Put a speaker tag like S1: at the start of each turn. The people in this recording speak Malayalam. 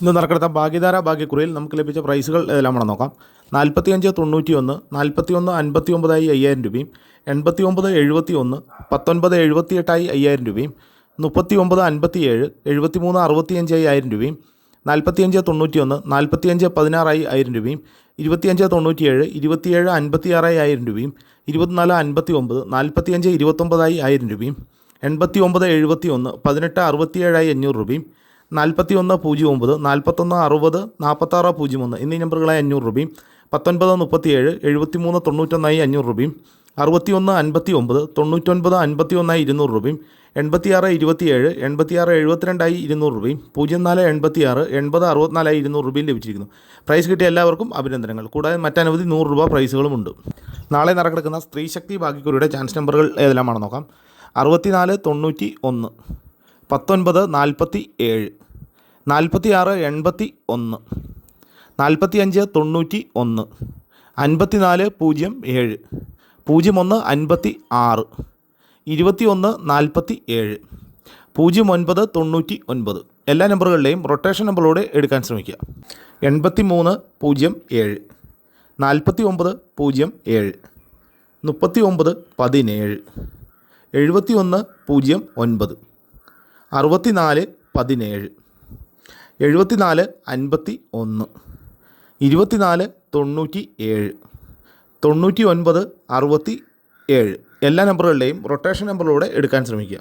S1: ഇന്ന് നറുക്കെടുത്ത ഭാഗ്യധാര ഭാഗ്യക്കുറിയിൽ നമുക്ക് ലഭിച്ച പ്രൈസുകൾ ഏതെല്ലാമാണെന്ന് നോക്കാം. 4591, 41 59 5000 രൂപയും, 89 71, 19 78 5000 രൂപയും, 39 57, 73 65 5000 രൂപയും, 45 91, 45 16 1000 രൂപയും, 25 97, 27 56 1000 രൂപയും, 24 59, 45 29 1000 രൂപയും, 89 71, 18 67 500 രൂപയും, 41 09, 41 60, 46 01 എന്നീ നമ്പറുകളായി 500 രൂപയും, 19 37, 73 91 500 രൂപയും, 61 59, 99 51 200 രൂപയും, 86 27, 86 72 200 രൂപയും, 04 86, 80 64 200 രൂപയും ലഭിച്ചിരിക്കുന്നു. പ്രൈസ് കിട്ടിയ എല്ലാവർക്കും അഭിനന്ദനങ്ങൾ. കൂടാതെ മറ്റനവധി 100 രൂപ പ്രൈസുകളുമുണ്ട്. നാളെ നറുക്കെടുക്കുന്ന സ്ത്രീശക്തി ഭാഗ്യക്കുറിയുടെ ചാൻസ് നമ്പറുകൾ ഏതെല്ലാമാണെന്ന് നോക്കാം. 64 91, 19 47, 46 81, 45 91, 54 07, 01 56, 21 47, 09 99 എല്ലാ നമ്പറുകളിലെയും റൊട്ടേഷൻ നമ്പറിലൂടെ എടുക്കാൻ ശ്രമിക്കുക. 83 07, 49 07, 39 17, 71 09, 64 17, 74 51, 24 97, 99 67 എല്ലാ നമ്പറുകളുടെയും റൊട്ടേഷൻ നമ്പറിലൂടെ എടുക്കാൻ ശ്രമിക്കുക.